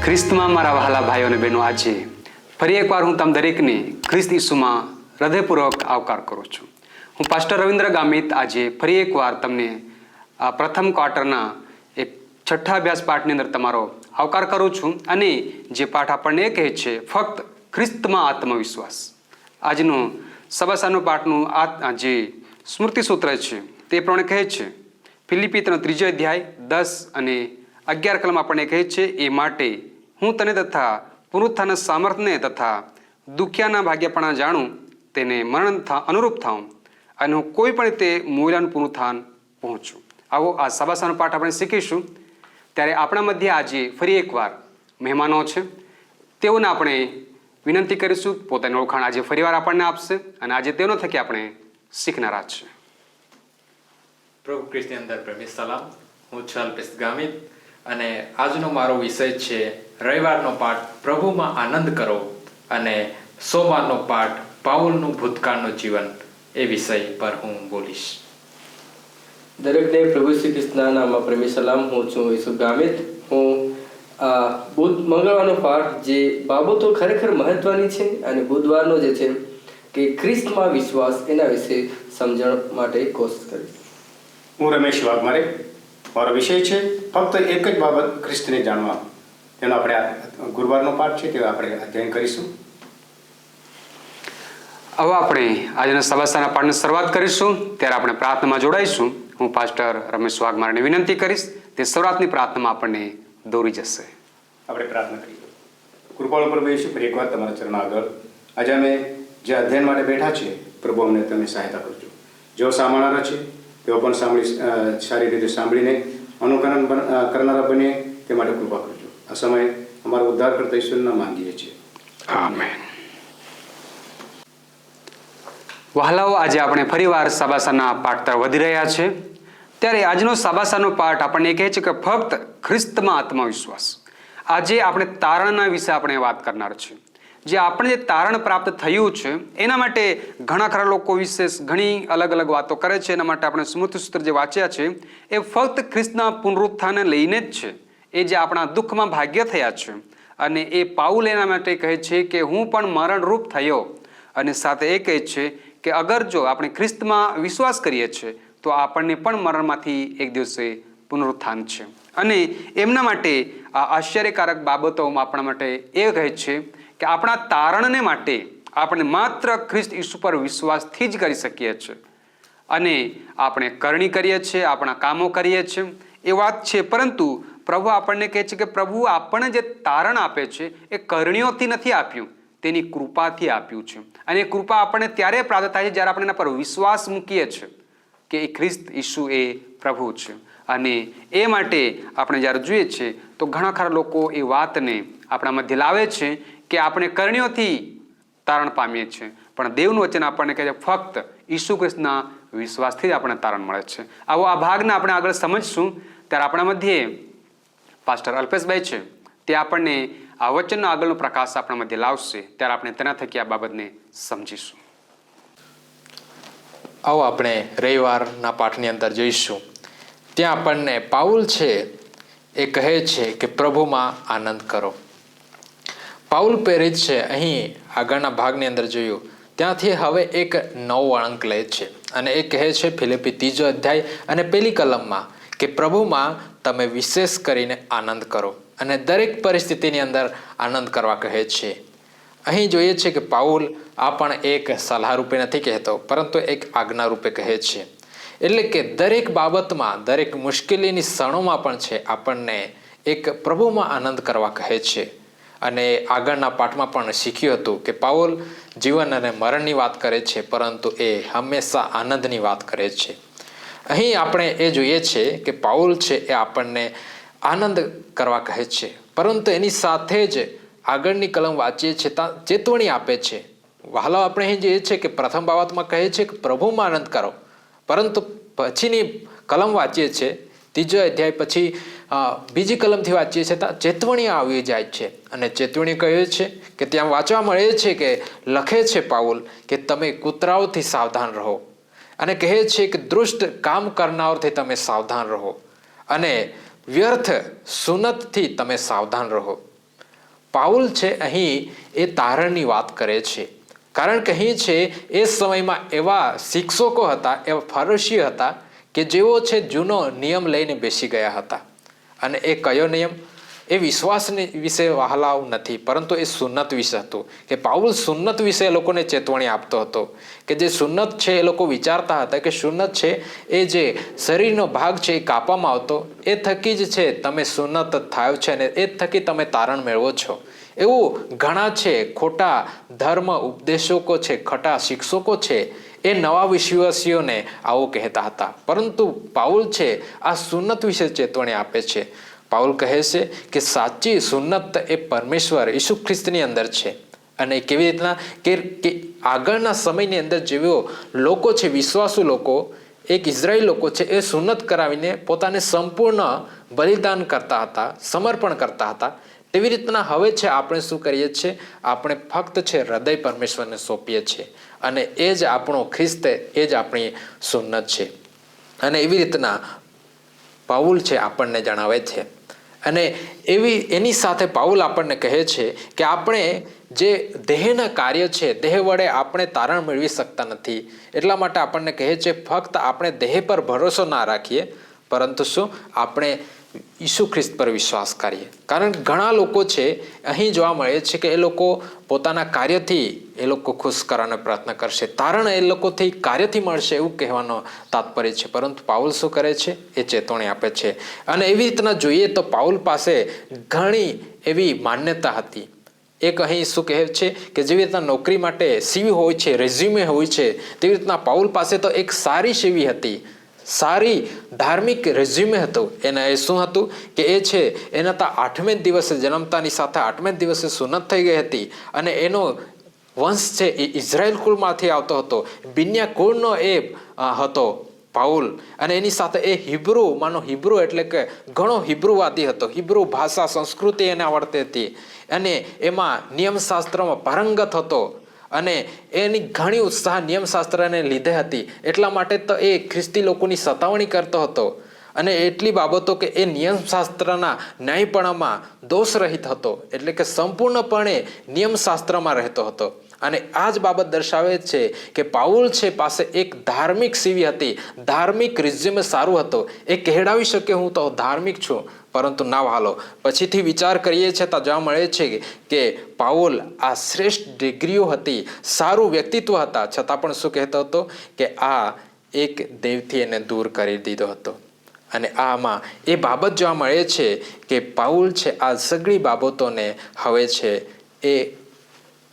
ખ્રિસ્તમાં મારા વહાલા ભાઈઓ અને બહેનો, આજે ફરી એકવાર હું તમ દરેકને ખ્રિસ્ત ઈસુમાં હૃદયપૂર્વક આવકાર કરું છું. હું પાસ્ટર રવિન્દ્ર ગામિત આજે ફરી એકવાર તમને આ પ્રથમ ક્વાર્ટરના એક છઠ્ઠા અભ્યાસ પાઠની અંદર તમારો આવકાર કરું છું. અને જે પાઠ આપણને એ કહે છે ફક્ત ખ્રિસ્તમાં આત્મવિશ્વાસ. આજનું સભાસાનો પાઠનું જે સ્મૃતિ સૂત્ર છે તે પ્રમાણે કહે છે, ફિલિપી 3 અધ્યાય 10 અને 11 કલમ આપણને કહે છે, એ માટે હું તને તથા પુનરુત્થાનના સામર્થ્યને તથા દુખ્યાના ભાગ્યપણા જાણું, તેને મરણ અનુરૂપ થાઉં અને હું કોઈ પણ રીતે મૂલ્યનું પુનરુત્થાન પહોંચું. આવો આ સભાસાનો પાઠ આપણે શીખીશું. ત્યારે આપણા મધ્ય આજે ફરી એકવાર મહેમાનો છે, તેઓને આપણે વિનંતી કરીશું પોતાની ઓળખાણ આજે ફરીવાર આપણને આપશે અને આજે તેનો થકી આપણે શીખનારા છે. પ્રભુ ખ્રિસ્તની અંદર પ્રેમી સલામ. હું છું અલ્પેશ ગામિત અને આજનો મારો વિષય છે રવિવારનો પાઠ પ્રભુમાં આનંદ કરો અને સોમવારનો પાઠ પાઉલનું ભૂતકાળનું જીવન. એ વિષય પર હું બોલીશ. દરેકને પ્રભુ શ્રી કૃષ્ણના નામમાં પ્રેમી સલામ. હું છું ઈસુ ગામિત. હું મંગળવારનો પાઠ જે બાબતો ખરેખર મહત્વની છે અને બુધવારનો જે છે કે ખ્રિસ્તમાં વિશ્વાસ, એના વિશે સમજણ માટે કોશિશ કરીશ. હું રમેશ વાઘમારે. મારો વિષય છે ફક્ત એક જ બાબત ખ્રિસ્તને જાણવા. તેનો આપણે ગુરુવારનો પાઠ છે તે આપણે અધ્યયન કરીશું. હવે આપણે આજના સભાસાના પાઠની શરૂઆત કરીશું. ત્યારે આપણે પ્રાર્થનામાં જોડાઈશું. હું પાસ્ટર રમેશ વાઘમારેને વિનંતી કરીશ, તે શરૂઆતની પ્રાર્થનામાં આપણને દોરી જશે. આપણે પ્રાર્થના કરીએ. કૃપાળુ પ્રભુ ઈસુ, ફરી એકવાર તમારા ચરણ આગળ આજે અમે જે અધ્યયન માટે બેઠા છીએ, પ્રભુ અમને તમે સહાયતા કરજો. જેઓ સાંભળનારા છે તેઓ પણ સારી રીતે સાંભળીને અનુકરણ કરનારા બને તે માટે કૃપા કરજો. આ સમયે અમારા ઉદ્ધારકર્તા ઈશ્વરના માંગીએ છીએ. આમેન. વહાલાઓ, આજે આપણે ફરીવાર સભાસાના પાઠ તરફ વધી રહ્યા છે. ત્યારે આજનો સભાસાનો પાઠ આપણને કહે છે કે ફક્ત ખ્રિસ્તમાં આત્મવિશ્વાસ. આજે આપણે તારણના વિશે આપણે વાત કરનાર છે. જે આપણે જે તારણ પ્રાપ્ત થયું છે એના માટે ઘણા ખરા લોકો વિશેષ ઘણી અલગ અલગ વાતો કરે છે. એના માટે આપણે સ્મૃતિ સૂત્ર જે વાંચ્યા છે એ ફક્ત ખ્રિસ્તના પુનરુત્થાનને લઈને જ છે. એ જે આપણા દુઃખમાં ભાગ્ય થયા છે અને એ પાઉલ એના માટે કહે છે કે હું પણ મરણરૂપ થયો. અને સાથે એ કહે છે કે અગર જો આપણે ખ્રિસ્તમાં વિશ્વાસ કરીએ છીએ તો આપણને પણ મરણમાંથી એક દિવસે પુનરુત્થાન છે. અને એમના માટે આ આશ્ચર્યકારક બાબતોમાં આપણા માટે એ કહે છે કે આપણા તારણને માટે આપણે માત્ર ખ્રિસ્ત ઈસુ પર વિશ્વાસથી જ કરી શકીએ છીએ. અને આપણે કરણી કરીએ છીએ, આપણા કામો કરીએ છીએ એ વાત છે, પરંતુ પ્રભુ આપણને કહે છે કે પ્રભુ આપણને જે તારણ આપે છે એ કરણીઓથી નથી આપ્યું, તેની કૃપાથી આપ્યું છે. અને એ કૃપા આપણને ત્યારે પ્રાપ્ત થાય છે જ્યારે આપણે એના પર વિશ્વાસ મૂકીએ છીએ કે એ ખ્રિસ્ત ઈસુ એ પ્રભુ છે. અને એ માટે આપણે જ્યારે જોઈએ છીએ તો ઘણા ખરા લોકો એ વાતને આપણા મધ્ય લાવે છે કે આપણે કરણીઓથી તારણ પામીએ છીએ, પણ દેવનું વચન આપણને કહે છે ફક્ત ઈસુ ખ્રિસ્તના વિશ્વાસથી જ આપણને તારણ મળે છે. આવો આ ભાગને આપણે આગળ સમજશું. ત્યારે આપણા મધ્યે પાસ્ટર અલ્પેશભાઈ છે, તે આપણને આ વચનનો આગળનો પ્રકાશ આપણા મધ્ય લાવશે. ત્યારે આપણે તેના થકી આ બાબતને સમજીશું. આવો આપણે રવિવારના પાઠની અંદર જોઈશું. ત્યાં આપણને પાઉલ છે એ કહે છે કે પ્રભુમાં આનંદ કરો. પાઉલ પ્રેરિત છે. અહીં આગળના ભાગની અંદર જોયું ત્યાંથી હવે એક નવો વળાંક લે છે અને એ કહે છે ફિલિપી 3 અધ્યાય અને 1 કલમમાં કે પ્રભુમાં તમે વિશેષ કરીને આનંદ કરો અને દરેક પરિસ્થિતિની અંદર આનંદ કરવા કહે છે. અહીં જોઈએ છે કે પાઉલ આ પણ એક સલાહ રૂપે નથી કહેતો, પરંતુ એક આજ્ઞા રૂપે કહે છે. એટલે કે દરેક બાબતમાં, દરેક મુશ્કેલીની ક્ષણોમાં પણ છે આપણને એક પ્રભુમાં આનંદ કરવા કહે છે. અને આગળના પાઠમાં પણ શીખ્યું હતું કે પાઉલ જીવન અને મરણની વાત કરે છે, પરંતુ એ હંમેશા આનંદની વાત કરે છે. અહીં આપણે એ જોઈએ છે કે પાઉલ છે એ આપણને આનંદ કરવા કહે છે, પરંતુ એની સાથે જ આગળની કલમ વાંચીએ છીએ ત્યાં ચેતવણી આપે છે. વહાલો, આપણે અહીં જોઈએ છે કે પ્રથમ બાબતમાં કહે છે કે પ્રભુમાં આનંદ કરો, પરંતુ પછીની કલમ વાંચીએ છીએ 3 અધ્યાય પછી બીજી કલમથી વાંચીએ છીએ ત્યાં ચેતવણી આવી જાય છે. અને ચેતવણી કહે છે કે ત્યાં વાંચવા મળે છે કે લખે છે પાઉલ કે તમે કૂતરાઓથી સાવધાન રહો, અને કહે છે કે દુષ્ટ કામ કરનારથી તમે સાવધાન રહો અને વ્યર્થ સુનતથી તમે સાવધાન રહો. પાઉલ છે અહીં એ તારણની વાત કરે છે. કારણ કે અહીં છે એ સમયમાં એવા શિક્ષકો હતા, એવા ફરીસીઓ હતા કે જેઓ છે જૂનો નિયમ લઈને બેસી ગયા હતા. અને એ કયો નિયમ? એ વિશ્વાસની વિશે વહાલાવ નથી, પરંતુ એ સુન્નત વિશે હતું. કે પાઉલ સુન્નત વિશે એ લોકોને ચેતવણી આપતો હતો કે જે સુન્નત છે એ લોકો વિચારતા હતા કે સુન્નત છે એ જે શરીરનો ભાગ છે એ કાપવામાં આવતો, એ થકી જ છે તમે સુન્નત થાવ છે અને એ થકી તમે તારણ મેળવો છો. એવું ઘણા છે ખોટા ધર્મ ઉપદેશકો છે, ખોટા શિક્ષકો છે, એ નવા વિશ્વાસીઓને આવું કહેતા હતા. પરંતુ પાઉલ છે આ સુન્નત વિશે ચેતવણી આપે છે. પાઉલ કહે છે કે સાચી સુન્નત એ પરમેશ્વર ઈસુ ખ્રિસ્તની અંદર છે. અને કેવી રીતના કે આગળના સમયની અંદર જેવો લોકો છે, વિશ્વાસુ લોકો, એક ઇઝરાયેલ લોકો છે, એ સુન્નત કરાવીને પોતાને સંપૂર્ણ બલિદાન કરતા હતા, સમર્પણ કરતા હતા. તેવી રીતના હવે છે આપણે શું કરીએ છીએ? આપણે ફક્ત છે હૃદય પરમેશ્વરને સોંપીએ છીએ અને એ જ આપણો ખ્રિસ્ત, એ જ આપણી સુન્નત છે. અને એવી રીતના પાઉલ છે આપણને જણાવે છે. અને એની સાથે પાઉલ આપણને કહે છે કે આપણે જે દેહના કાર્ય છે, દેહ વડે આપણે તારણ મેળવી શકતા નથી. એટલા માટે આપણને કહે છે ફક્ત આપણે દેહ પર ભરોસો ના રાખીએ, પરંતુ શું આપણે ઈસુ ખ્રિસ્ત પર વિશ્વાસ કરીએ. કારણ કે ઘણા લોકો છે અહીં જોવા મળે છે કે એ લોકો પોતાના કાર્યથી એ લોકો ખુશ કરવાનો પ્રયત્ન કરશે, તારણ એ લોકોથી કાર્યથી મળશે એવું કહેવાનો તાત્પર્ય છે. પરંતુ પાઉલ શું કરે છે? એ ચેતવણી આપે છે. અને એવી રીતના જોઈએ તો પાઉલ પાસે ઘણી એવી માન્યતા હતી. એક અહીં શું કહે છે કે જેવી રીતના નોકરી માટે સીવી હોય છે, રેઝ્યુમે હોય છે, તેવી રીતના પાઉલ પાસે તો એક સારી સીવી હતી, સારી ધાર્મિક રેઝ્યુમે હતું. એના એ શું હતું કે એ છે એના તો 8મે દિવસે જન્મતાની સાથે 8મે દિવસે સુન્નત થઈ ગઈ હતી. અને એનો વંશ છે એ ઇઝરાયલ કુળમાંથી આવતો હતો, બિન્યા કુળનો એ હતો પાઉલ. અને એની સાથે એ હિબ્રુ, માનો હિબ્રુ એટલે કે ઘણો હિબ્રુવાદી હતો, હિબ્રુ ભાષા સંસ્કૃતિ એને આવડતી હતી અને એમાં નિયમશાસ્ત્રમાં પારંગત હતો અને એની ઘણી ઉત્સાહ નિયમશાસ્ત્રને લીધે હતી. એટલા માટે તો એ ખ્રિસ્તી લોકોની સતાવણી કરતો હતો અને એટલી બાબતો કે એ નિયમશાસ્ત્રના ન્યાયપણામાં દોષ રહિત હતો, એટલે કે સંપૂર્ણપણે નિયમશાસ્ત્રમાં રહેતો હતો. અને આ જ બાબત દર્શાવે છે કે પાઉલ છે પાસે એક ધાર્મિક સીવી હતી, ધાર્મિક રિઝ્યુમે સારું હતું. એ કહેડાવી શકે હું તો ધાર્મિક છું, પરંતુ ના હાલો. પછીથી વિચાર કરીએ છીએ તો જોવા મળે છે કે પાઉલ આ શ્રેષ્ઠ ડિગ્રીઓ હતી, સારું વ્યક્તિત્વ હતા, છતાં પણ શું કહેતો હતો કે આ એક દેવથી એને દૂર કરી દીધો હતો. અને આમાં એ બાબત જોવા મળે છે કે પાઉલ છે આ સગળી બાબતોને હવે છે એ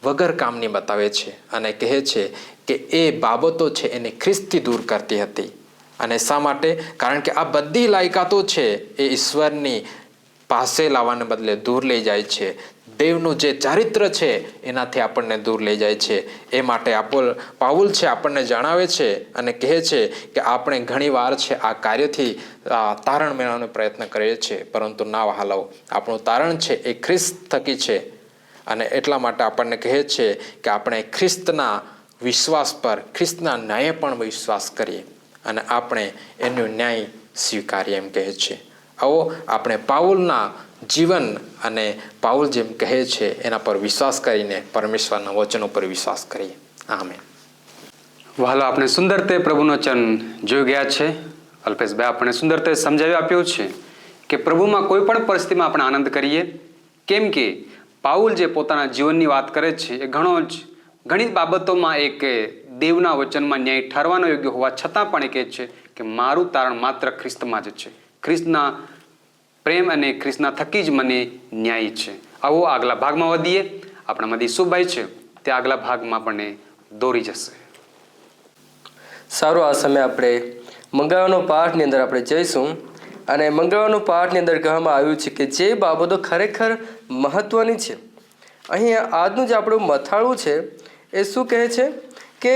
વગર કામની બતાવે છે અને કહે છે કે એ બાબતો છે એને ખ્રિસ્તથી દૂર કરતી હતી. અને શા માટે? કારણ કે આ બધી લાયકાતો છે એ ઈશ્વરની પાસે લાવવાને બદલે દૂર લઈ જાય છે. દેવનું જે ચારિત્ર છે એનાથી આપણને દૂર લઈ જાય છે. એ માટે પાઉલ છે આપણને જણાવે છે અને કહે છે કે આપણે ઘણીવાર છે આ કાર્યથી તારણ મેળવવાનો પ્રયત્ન કરીએ છીએ, પરંતુ ના વહાલાઓ, આપણું તારણ છે એ ખ્રિસ્ત થકી છે. અને એટલા માટે આપણને કહે છે કે આપણે ખ્રિસ્તના વિશ્વાસ પર, ખ્રિસ્તના ન્યાય પણ વિશ્વાસ કરીએ અને આપણે એનો ન્યાય સ્વીકારીએ એમ કહે છે. આવો આપણે પાઉલના જીવન અને પાઉલ જેમ કહે છે એના પર વિશ્વાસ કરીને પરમેશ્વરના વચનો પર વિશ્વાસ કરીએ. આમેન. વહાલો, આપણે સુંદર તે પ્રભુનો વચન જોઈ ગયા છે. અલ્પેશભાઈ આપણે સુંદર તે સમજાવી આપ્યું છે કે પ્રભુમાં કોઈ પણ પરિસ્થિતિમાં આપણે આનંદ કરીએ, કેમ કે પાઉલ જે પોતાના જીવનની વાત કરે છે એ ઘણી બાબતોમાં એક દેવના વચનમાં ન્યાય ઠરવાનો યોગ્ય હોવા છતાં પણ એ કહે છે કે મારું તારણ માત્ર ખ્રિસ્તમાં જ છે, ખ્રિસ્તના પ્રેમ અને ખ્રિસ્તના થકી જ મને ન્યાય છે. આવો આગલા ભાગમાં વધીએ. આપણા મધી ઈસુભાઈ છે તે આગલા ભાગમાં આપણને દોરી જશે. સારું, આ સમય આપણે મંગળવારનો પાઠની અંદર આપણે જઈશું. અને મંગળવારનો પાઠની અંદર કહેવામાં આવ્યું છે કે જે બાબતો ખરેખર મહત્વની છે. અહીં આજનું જે આપણું મથાળું છે એ શું કહે છે કે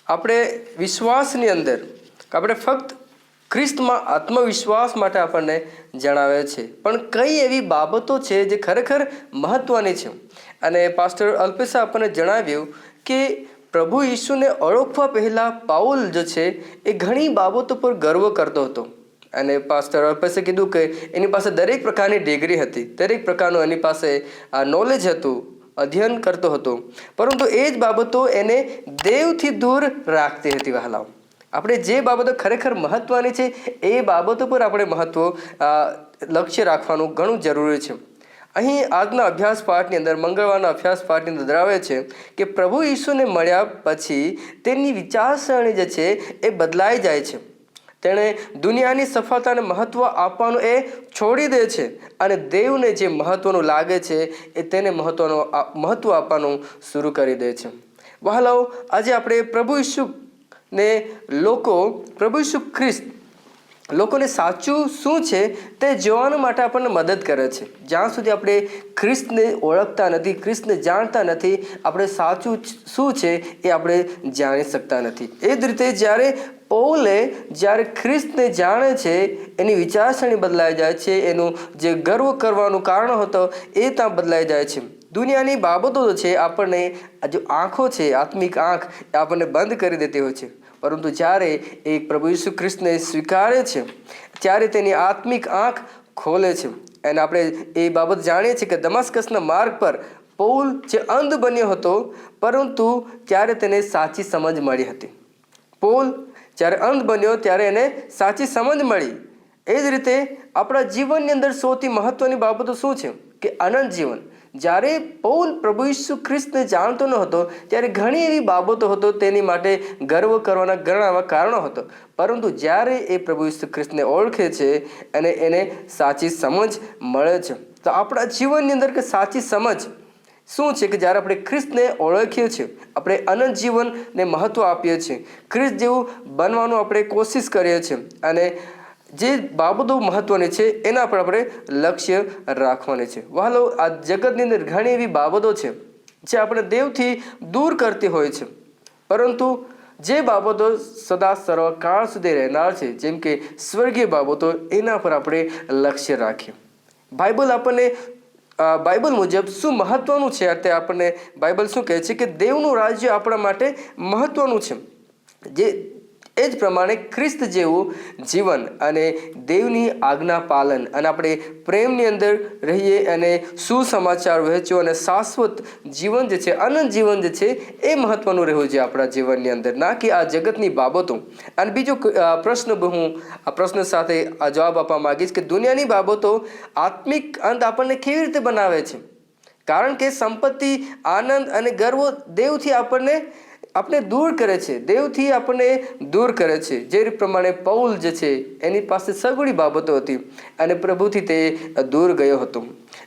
આપણે વિશ્વાસની અંદર આપણે ફક્ત ખ્રિસ્તમાં આત્મવિશ્વાસ માટે આપણને જણાવે છે, પણ કઈ એવી બાબતો છે જે ખરેખર મહત્વની છે. અને પાસ્ટર અલ્પેશે આપણને જણાવ્યું કે પ્રભુ ઈસુને ઓળખવા પહેલાં પાઉલ જે છે એ ઘણી બાબતો પર ગર્વ કરતો હતો. અને પાસ્ટર અલ્પેશે કીધું કે એની પાસે દરેક પ્રકારની ડિગ્રી હતી, દરેક પ્રકારનું એની પાસે નોલેજ હતું, અધ્યયન કરતો હતો, પરંતુ એ જ બાબતો એને દેવથી દૂર રાખતી હતી. વહાલાઓ, આપણે જે બાબતો ખરેખર મહત્ત્વની છે એ બાબતો પર આપણે લક્ષ્ય રાખવાનું ઘણું જરૂરી છે. અહીં આજના અભ્યાસ પાઠની અંદર, મંગળવારના અભ્યાસ પાઠની અંદર ધરાવે છે કે પ્રભુ ઈસુને મળ્યા પછી તેની વિચારસરણી જે છે એ બદલાઈ જાય છે. તેણે દુનિયાની સફળતાને મહત્ત્વ આપવાનું એ છોડી દે છે અને દેવને જે મહત્ત્વનું લાગે છે એ તેને મહત્ત્વ આપવાનું શરૂ કરી દે છે. વહાલાઓ, આજે આપણે પ્રભુ ઈસુ ખ્રિસ્ત લોકોને સાચું શું છે તે જોવા માટે આપણને મદદ કરે છે. જ્યાં સુધી આપણે ખ્રિસ્તને ઓળખતા નથી, ખ્રિસ્તને જાણતા નથી, આપણે સાચું શું છે એ આપણે જાણી શકતા નથી. એ જ રીતે જ્યારે ખ્રિસ્તને જાણે છે, એની વિચારસરણી બદલાઈ જાય છે, એનું જે ગર્વ કરવાનું કારણ હતો એ ત્યાં બદલાઈ જાય છે. દુનિયાની બાબતો છે આપણને જો આંખો છે, આત્મિક આંખ આપણને બંધ કરી દેતી હોય છે, પરંતુ જ્યારે એ પ્રભુ ઈસુ ખ્રિસ્તને સ્વીકારે છે ત્યારે તેની આત્મિક આંખ ખોલે છે. અને આપણે એ બાબત જાણીએ છીએ કે દમાસ્કસના માર્ગ પર પૌલ જે અંધ બન્યો હતો, પરંતુ ત્યારે તેને સાચી સમજ મળી હતી. પૌલ જ્યારે અંધ બન્યો ત્યારે એને સાચી સમજ મળી. એ જ રીતે આપણા જીવનની અંદર સૌથી મહત્ત્વની બાબતો શું છે કે અનંત જીવન. જ્યારે પૌલ પ્રભુ ઈસુ ખ્રિસ્તને જાણતો ન હતો ત્યારે ઘણી એવી બાબતો હતો, તેની માટે ગર્વ કરવાના ઘણા એવા કારણો હતો, પરંતુ જ્યારે એ પ્રભુ ઈસુ ખ્રિસ્તને ઓળખે છે અને એને સાચી સમજ મળે છે, તો આપણા જીવનની અંદર કે સાચી સમજ શું છે કે જ્યારે આપણે ખ્રિસ્તને ઓળખીએ છીએ, આપણે અનંત જીવનને મહત્ત્વ આપીએ છીએ, ખ્રિસ્ત જેવું બનવાનું આપણે કોશિશ કરીએ છીએ, અને જે બાબતો મહત્ત્વની છે એના પર આપણે લક્ષ્ય રાખવાની છે. વહાલો, આ જગતની અંદર ઘણી એવી બાબતો છે જે આપણે દેવથી દૂર કરતી હોય છે, પરંતુ જે બાબતો સદા સર્વકાળ સુધી રહેનાર છે, જેમ કે સ્વર્ગીય બાબતો, એના પર આપણે લક્ષ્ય રાખીએ. બાઇબલ મુજબ શું મહત્ત્વનું છે તે આપણને બાઇબલ શું કહે છે કે દેવનું રાજ્ય આપણા માટે મહત્ત્વનું છે. એ જ પ્રમાણે ખ્રિસ્ત જેવું જીવન અને દેવની આજ્ઞા પાલન, અને આપણે પ્રેમની અંદર રહીએ અને સુસમાચાર વહેંચો અને શાશ્વત જીવન જે છે, અનંત જીવન જે છે એ મહત્ત્વનું રહેવું જોઈએ આપણા જીવનની અંદર, ના કે આ જગતની બાબતો. અને બીજો પ્રશ્ન હું આ પ્રશ્ન સાથે આ જવાબ આપવા માગીશ કે દુનિયાની બાબતો આત્મિક અંત આપણને કેવી રીતે બનાવે છે? કારણ કે સંપત્તિ, આનંદ અને ગર્વ દેવથી આપણે દૂર કરે છે, દેવથી આપણને દૂર કરે છે. જે પ્રમાણે પૌલ જે છે એની પાસે સગળી બાબતો હતી અને પ્રભુથી તે દૂર ગયો હતો.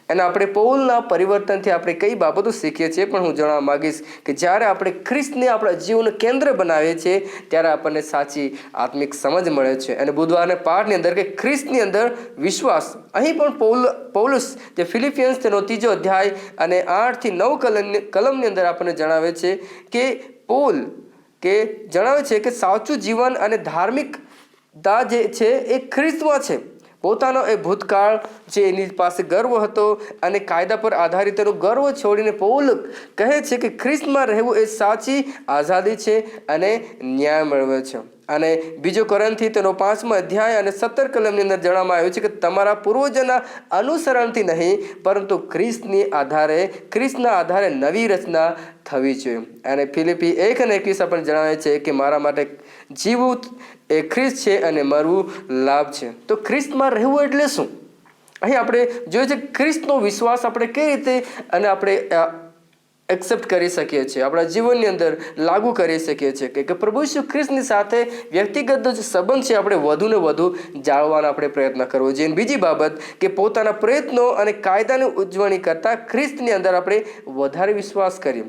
અને આપણે પૌલના પરિવર્તનથી આપણે કઈ બાબતો શીખીએ છીએ પણ હું જણાવવા માગીશ કે જ્યારે આપણે ખ્રિસ્તને આપણા જીવનનું કેન્દ્ર બનાવીએ છીએ ત્યારે આપણને સાચી આત્મિક સમજ મળે છે. અને બુધવારના પાઠની અંદર કે ખ્રિસ્તની અંદર વિશ્વાસ, અહીં પણ પૌલુસ જે ફિલિપિયન્સ તેનો 3 અધ્યાય અને 8 થી 9 કલમની અંદર આપણને જણાવે છે કે પૌલ જણાવે છે કે સાચું જીવન અને ધાર્મિકતા જે છે એ ખ્રિસ્તમાં છે. પોતાનો એ ભૂતકાળ જે એની પાસે ગર્વ હતો અને કાયદા પર આધારિત એનો ગર્વ છોડીને પૌલ કહે છે કે ખ્રિસ્તમાં રહેવું એ સાચી આઝાદી છે અને ન્યાય મેળવે છે. અને 2 કોરિન્થી તેનો 5મો અધ્યાય અને 17 કલમની અંદર જણાવવામાં આવ્યું છે કે તમારા પૂર્વજોના અનુસરણથી નહીં, પરંતુ ખ્રિસ્તના આધારે નવી રચના થવી જોઈએ. અને ફિલિપી 1:21 આપણને જણાવે છે કે મારા માટે જીવવું એ ખ્રિસ્ત છે અને મરવું લાભ છે. તો ખ્રિસ્તમાં રહેવું એટલે શું? અહીં આપણે જોઈએ છે ખ્રિસ્તનો વિશ્વાસ આપણે કઈ રીતે અને આપણે એક્સેપ્ટ કરી શકીએ છીએ, આપણા જીવનની અંદર લાગુ કરી શકીએ છીએ કે પ્રભુ ઈસુ ખ્રિસ્તની સાથે વ્યક્તિગત જે સંબંધ છે આપણે વધુ ને વધુ જાળવવાનો આપણે પ્રયત્ન કરવો જોઈએ. બીજી બાબત કે પોતાના પ્રયત્નો અને કાયદાની ઉજવણી કરતાં ખ્રિસ્તની અંદર આપણે વધારે વિશ્વાસ કરીએ,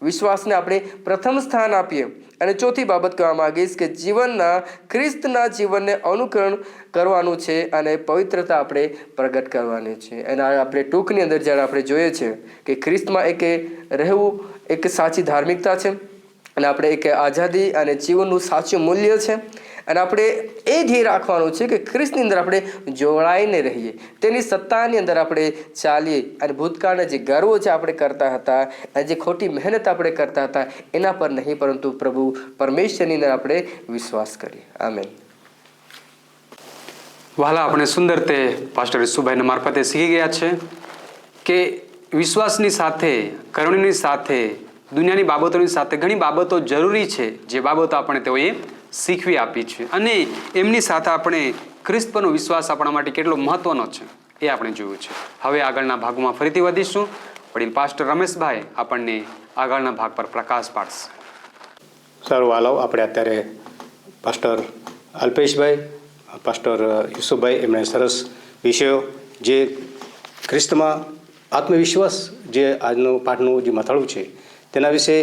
વિશ્વાસને આપણે પ્રથમ સ્થાન આપીએ. અને ચોથી બાબત કહેવા માંગીશ કે ખ્રિસ્તના જીવનને અનુકરણ કરવાનું છે અને પવિત્રતા આપણે પ્રગટ કરવાની છે. અને આપણે ટૂંકની અંદર જ્યારે આપણે જોઈએ છે કે ખ્રિસ્તમાં રહેવું એક સાચી ધાર્મિકતા છે, અને આપણે એક આઝાદી અને જીવનનું સાચું મૂલ્ય છે. અને આપણે એ ધ્યેય રાખવાનું છે કે ખ્રિસ્તની અંદર આપણે જોડાઈને રહીએ, તેની સત્તાની અંદર આપણે ચાલીએ, અને ભૂતકાળના જે ગર્વો જે આપણે કરતા હતા અને જે ખોટી મહેનત આપણે કરતા હતા એના પર નહીં, પરંતુ પ્રભુ પરમેશ્વરની અંદર આપણે વિશ્વાસ કરીએ. આમેન. વહાલા આપણે સુંદર તે પાસ્ટર ઈસુભાઈના મારફતે શીખી ગયા છે કે વિશ્વાસની સાથે, કરણીની સાથે, દુનિયાની બાબતોની સાથે ઘણી બાબતો જરૂરી છે, જે બાબતો આપણે તેઓએ શીખવી આપી છે. અને એમની સાથે આપણે ખ્રિસ્ત પરનો વિશ્વાસ આપણા માટે કેટલો મહત્વનો છે એ આપણે જોયું છે. હવે આગળના ભાગમાં ફરીથી વધીશું. વડીલ પાસ્ટર રમેશભાઈ આપણને આગળના ભાગ પર પ્રકાશ પાડશે. સારું વાલાઓ, આપણે અત્યારે પાસ્ટર અલ્પેશભાઈ, પાસ્ટર યુસુફભાઈ એમણે સરસ વિષયો જે ખ્રિસ્તમાં આત્મવિશ્વાસ જે આજનું પાઠનું જે મથાળું છે તેના વિશે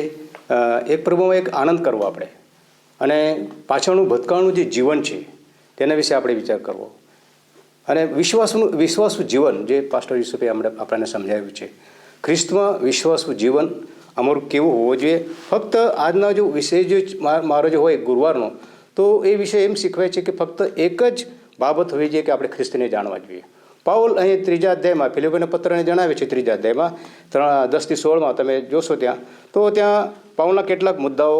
એક પ્રભુમાં એક આનંદ કરવો આપણે, અને પાછળનું ભૂતકાળનું જે જીવન છે તેના વિશે આપણે વિચાર કરવો, અને વિશ્વાસુ જીવન જે પાસ્ટર યુસુફે આપણને સમજાવ્યું છે. ખ્રિસ્તમાં વિશ્વાસુ જીવન અમારું કેવું હોવું જોઈએ. ફક્ત આજના જો વિષય જે મારો જે હોય ગુરુવારનો, તો એ વિષય એમ શીખવે છે કે ફક્ત એક જ બાબત હોવી જોઈએ કે આપણે ખ્રિસ્તને જાણવા જોઈએ. પાઉલ અહીં 3 અધ્યાયમાં ફિલિપીના પત્રને જણાવે છે, 3 અધ્યાયમાં 10-16 તમે જોશો ત્યાં પાઉલના કેટલાક મુદ્દાઓ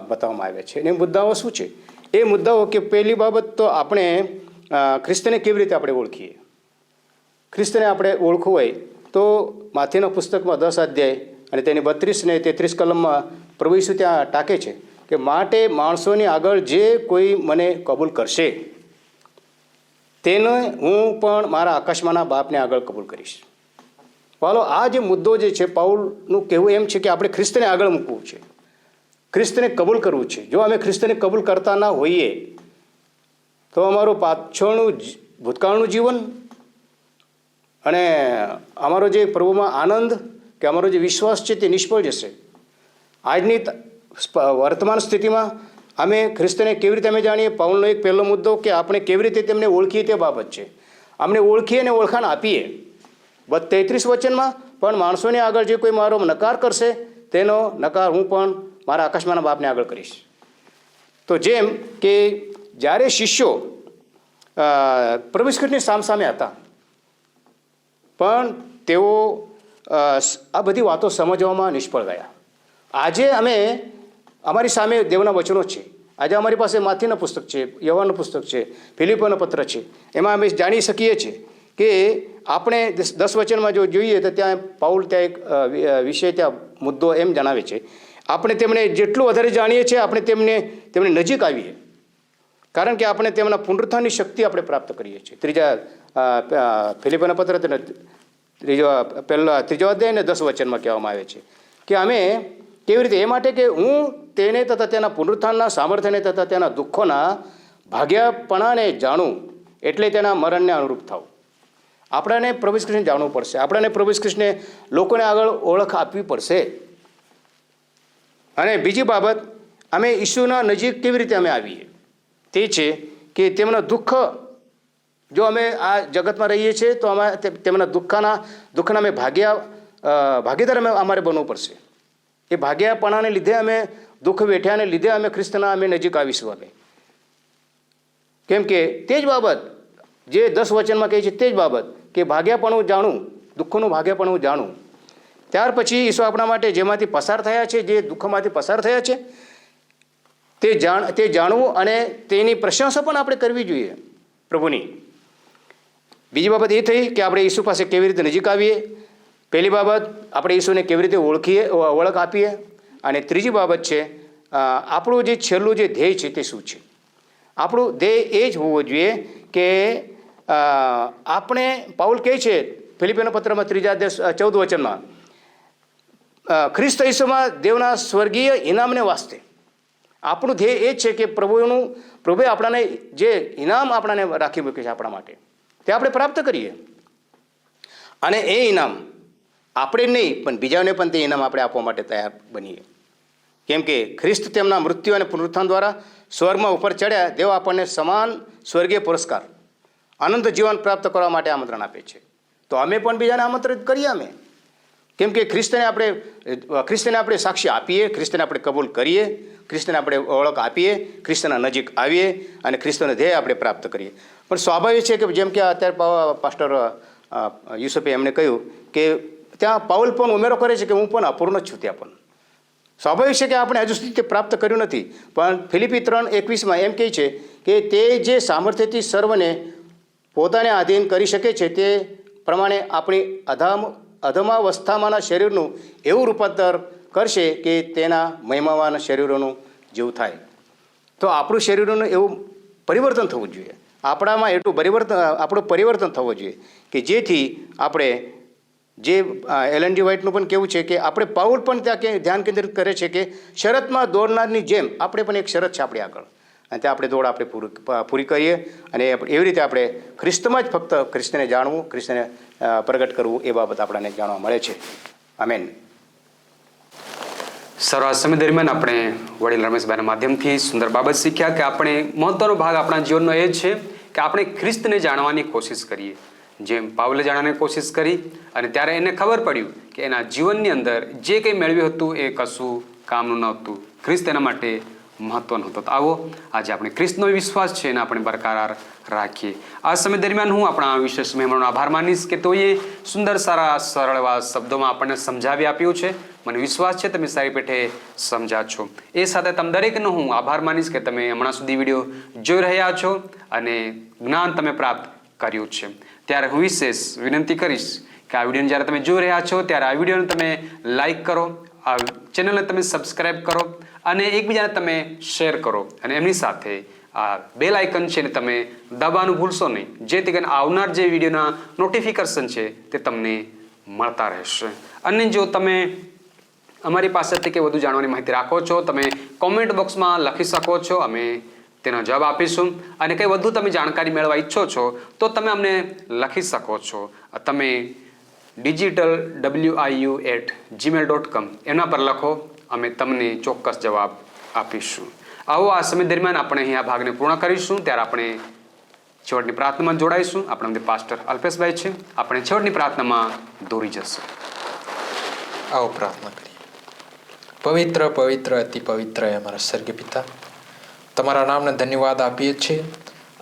બતાવવામાં આવ્યા છે. અને એ મુદ્દાઓ શું છે? એ મુદ્દાઓ કે પહેલી બાબત તો આપણે ખ્રિસ્તને કેવી રીતે આપણે ઓળખીએ. ખ્રિસ્તને આપણે ઓળખવું હોય તો માથેના પુસ્તકમાં 10 અધ્યાય અને તેની 32 ને 33 કલમમાં પ્રભુ ઈસુ ત્યાં ટાંકે છે કે માટે માણસોની આગળ જે કોઈ મને કબૂલ કરશે તેને હું પણ મારા આકાશમાંના બાપને આગળ કબૂલ કરીશ. પાલો આ જે મુદ્દો જે છે પાઉલનું કહેવું એમ છે કે આપણે ખ્રિસ્તને આગળ મૂકવું છે, ખ્રિસ્તને કબૂલ કરવું છે. જો અમે ખ્રિસ્તને કબૂલ કરતા ના હોઈએ તો અમારું પાછળનું ભૂતકાળનું જીવન અને અમારો જે પ્રભુમાં આનંદ કે અમારો જે વિશ્વાસ છે તે નિષ્ફળ જશે. આજની વર્તમાન સ્થિતિમાં અમે ખ્રિસ્તને કેવી રીતે અમે જાણીએ? પાઉલનો એક પહેલો મુદ્દો કે આપણે કેવી રીતે તેમને ઓળખીએ તે બાબત છે. અમને ઓળખીએ અને ઓળખાણ આપીએ. 33 વચનમાં પણ માણસોની આગળ જે કોઈ મારો નકાર કરશે તેનો નકાર હું પણ મારા આકાશમાંના બાપને આગળ કરીશ. તો જેમ કે જ્યારે શિષ્યો પ્રભુ ખ્રિસ્તની સામસામે હતા, પણ તેઓ આ બધી વાતો સમજવામાં નિષ્ફળ ગયા. આજે અમારી સામે દેવના વચનો છે. આજે અમારી પાસે માથીનું પુસ્તક છે, યહોવાનું પુસ્તક છે, ફિલિપીનો પત્ર છે. એમાં અમે જાણી શકીએ છીએ કે આપણે 10 વચનમાં જો જોઈએ તો ત્યાં પાઉલ ત્યાં એક વિષય ત્યાં મુદ્દો એમ જણાવે છે, આપણે તેમને જેટલું વધારે જાણીએ છીએ આપણે તેમને નજીક આવીએ, કારણ કે આપણે તેમના પુનરુત્થાનની શક્તિ આપણે પ્રાપ્ત કરીએ છીએ. ફિલિપીના પત્ર ત્રીજો અધ્યાય ને 10 વચનમાં કહેવામાં આવે છે કે અમે કેવી રીતે, એ માટે કે હું તેને તથા તેના પુનરુત્થાનના સામર્થ્યને તથા તેના દુઃખોના ભાગ્યાપણાને જાણું, એટલે તેના મરણને અનુરૂપ થાવ. આપણાને પ્રભુ કૃષ્ણને જાણવું પડશે. આપણાને પ્રભુ કૃષ્ણને લોકોને આગળ ઓળખ આપવી પડશે. અને બીજી બાબત, અમે ઈસુના નજીક કેવી રીતે અમે આવીએ તે છે કે તેમના દુઃખ, જો અમે આ જગતમાં રહીએ છીએ તો અમે તેમના દુઃખના અમે ભાગીદાર અમારે બનવું પડશે. એ ભાગ્યાપણાને લીધે અમે દુઃખ વેઠ્યાને લીધે અમે ખ્રિસ્તના અમે નજીક આવીશું. અમે કેમ કે તે જ બાબત જે 10 વચનમાં કહે છે, તે જ બાબત કે ભાગ્યાપણું જાણું, દુઃખનું ભાગ્યાપણું જાણું. ત્યાર પછી ઈસુ આપણા માટે જેમાંથી પસાર થયા છે, જે દુઃખમાંથી પસાર થયા છે તે જાણવું અને તેની પ્રશંસા પણ આપણે કરવી જોઈએ પ્રભુની. બીજી બાબત એ થઈ કે આપણે ઈસુ પાસે કેવી રીતે નજીક આવીએ. પહેલી બાબત, આપણે ઈસુને કેવી રીતે ઓળખ આપીએ. અને ત્રીજી બાબત છે આપણું જે છેલ્લું જે ધ્યેય છે તે શું છે. આપણું ધ્યેય એ જ હોવું જોઈએ કે આપણે, પાઉલ કહે છે ફિલિપીના પત્રમાં 3 અધ્યાય 14 વચનમાં, ખ્રિસ્ત ઈસુમાં દેવના સ્વર્ગીય ઇનામને વાસ્તે. આપણું ધ્યેય એ જ છે કે પ્રભુએ આપણાને જે ઇનામ આપણાને રાખી મૂક્યું છે આપણા માટે, તે આપણે પ્રાપ્ત કરીએ. અને એ ઇનામ આપણે નહીં પણ બીજાને પણ તે ઇનામ આપણે આપવા માટે તૈયાર બનીએ. કેમ કે ખ્રિસ્ત તેમના મૃત્યુ અને પુનરુત્થાન દ્વારા સ્વર્ગમાં ઉપર ચડ્યા. દેવ આપણને સમાન સ્વર્ગીય પુરસ્કાર, અનંત જીવન પ્રાપ્ત કરવા માટે આમંત્રણ આપે છે. તો અમે પણ બીજાને આમંત્રિત કરીએ. અમે કેમ કે ખ્રિસ્તને આપણે સાક્ષી આપીએ, ખ્રિસ્તને આપણે કબૂલ કરીએ, ખ્રિસ્તને આપણે ઓળખ આપીએ, ખ્રિસ્તના નજીક આવીએ અને ખ્રિસ્તનો ધ્યેય આપણે પ્રાપ્ત કરીએ. પણ સ્વાભાવિક છે કે જેમ કે અત્યારે પાસ્ટર યુસુફે એમણે કહ્યું કે ત્યાં પાઉલ પણ ઉમેરો કરે છે કે હું પણ અપૂર્ણ જ છું. ત્યાં પણ સ્વાભાવિક છે કે આપણે હજુ સુધી તે પ્રાપ્ત કર્યું નથી. પણ ફિલિપી 3:21 એમ કહે છે કે તે જે સામર્થ્યથી સર્વને પોતાને આધીન કરી શકે છે તે પ્રમાણે આપણી અધમાવસ્થામાંના શરીરનું એવું રૂપાંતર કરશે કે તેના મહિમાવાન શરીરોનું જેવું થાય. તો આપણું શરીરનું એવું પરિવર્તન થવું જોઈએ, આપણામાં એટલું આપણું પરિવર્તન થવું જોઈએ કે જેથી આપણે જે એલએન જી વ્હાઇટનું પણ કેવું છે કે આપણે પાઉલ પણ ત્યાં ધ્યાન કેન્દ્રિત કરે છે કે શરતમાં દોડનારની જેમ આપણે પણ એક શરત છે આપણી આગળ, અને ત્યાં આપણે દોડ આપણે પૂરી કરીએ અને એવી રીતે આપણે ખ્રિસ્તમાં જ ફક્ત ખ્રિસ્તને જાણવું, ખ્રિસ્તને પ્રગટ કરવું એ બાબત આપણને જાણવા મળે છે. આમેન. સર્વ સમય દરમિયાન આપણે વડીલ રમેશભાઈના માધ્યમથી સુંદર બાબત શીખ્યા કે આપણે મહત્વનો ભાગ આપણા જીવનનો એ છે કે આપણે ખ્રિસ્તને જાણવાની કોશિશ કરીએ, જેમ પાઉલે જાણવાની કોશિશ કરી અને ત્યારે એને ખબર પડ્યું કે એના જીવનની અંદર જે કંઈ મેળવ્યું હતું એ કશું કામનું નહોતું, ખ્રિસ્ત એના માટે મહત્વનો હતો. તો આવો આજે આપણે ખ્રિસ્તનો વિશ્વાસ છે એને આપણે બરકરાર રાખીએ. આ સમય દરમિયાન હું આપણા વિશેષ મહેમાનોનો આભાર માનીશ કે તોએ સુંદર સારા સરળ એવા શબ્દોમાં આપણને સમજાવી આપ્યું છે. મને વિશ્વાસ છે તમે સારી પેઠે સમજ્યા છો. એ સાથે તમે દરેકનો હું આભાર માનીશ કે તમે હમણાં સુધી વિડીયો જોઈ રહ્યા છો અને જ્ઞાન તમે પ્રાપ્ત કર્યું છે. ત્યારે હું વિશેષ વિનંતી કરીશ કે આ વિડીયોને જ્યારે તમે જોઈ રહ્યા છો ત્યારે આ વિડીયોને તમે લાઈક કરો, આ ચેનલને તમે સબસ્ક્રાઈબ કરો અને એકબીજાને તમે શેર કરો અને એમની સાથે આ બેલ આઇકન છે ને તમે દબાવવાનું ભૂલશો નહીં, જેથી કરીને આવનાર જે વિડીયોના નોટિફિકેશન છે તે તમને મળતા રહેશે. અને જો તમે અમારી પાસેથી કે વધુ જાણવાની માહિતી રાખો છો તમે કોમેન્ટ બોક્સમાં લખી શકો છો, અમે તેનો જવાબ આપીશું. અને કંઈ વધુ તમે જાણકારી મેળવવા ઈચ્છો છો તો તમે અમને લખી શકો છો. તમે digitalwiu@gmail.com એના પર લખો, અમે તમને ચોક્કસ જવાબ આપીશું. આવો આ સમય દરમિયાન આપણે અહીં આ ભાગને પૂર્ણ કરીશું. ત્યારે આપણે છેવટની પ્રાર્થનામાં જોડાઈશું. આપણા પાસ્ટર અલ્પેશભાઈ છે, આપણે છેવટની પ્રાર્થનામાં દોરી જશે. આવો પ્રાર્થના કરીએ. પવિત્ર પવિત્ર અતિ પવિત્ર અમારા સ્વર્ગીય પિતા, તમારા નામને ધન્યવાદ આપીએ છીએ.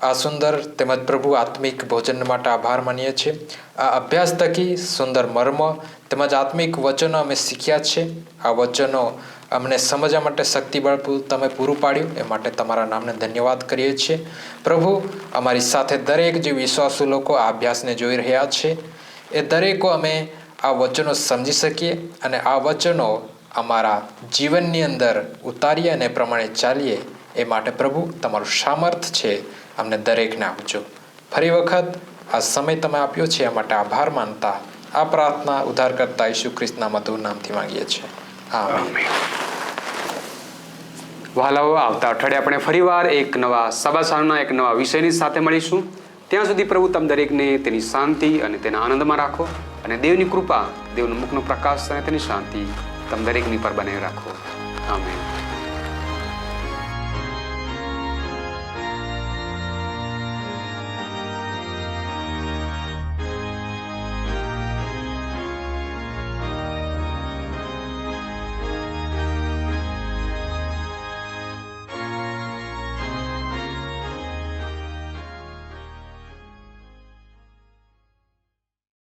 આ સુંદર તેમજ પ્રભુ આત્મિક ભોજન માટે આભાર માનીએ છીએ. આ અભ્યાસ થકી સુંદર મર્મ તેમજ આત્મિક વચનો અમે શીખ્યા છે. આ વચનો અમને સમજવા માટે શક્તિબળ તમે પૂરું પાડ્યું એ માટે તમારા નામને ધન્યવાદ કરીએ છીએ. પ્રભુ, અમારી સાથે દરેક જે વિશ્વાસુ લોકો આ અભ્યાસને જોઈ રહ્યા છે એ દરેકો અમે આ વચનો સમજી શકીએ અને આ વચનો અમારા જીવનની અંદર ઉતારીએ અને પ્રમાણે ચાલીએ એ માટે પ્રભુ તમારું સામર્થ્ય છે અમને દરેકને આપજો. ફરી વખત આ સમય તમે આપ્યો છે એ માટે આભાર માનતા આ પ્રાર્થના ઉદ્ધારકર્તા ઈસુ ખ્રિસ્તના મધુર નામથી માંગીએ છીએ. આમેન. વહાલાઓ, આવતા અઠવાડિયે આપણે ફરીવાર એક નવા સભાસારના એક નવા વિષયની સાથે મળીશું. ત્યાં સુધી પ્રભુ તમ દરેકને તેની શાંતિ અને તેના આનંદમાં રાખો અને દેવની કૃપા, દેવનું મુખનો પ્રકાશ અને તેની શાંતિ તમ દરેકની પર બનાવી રાખો. આમેન.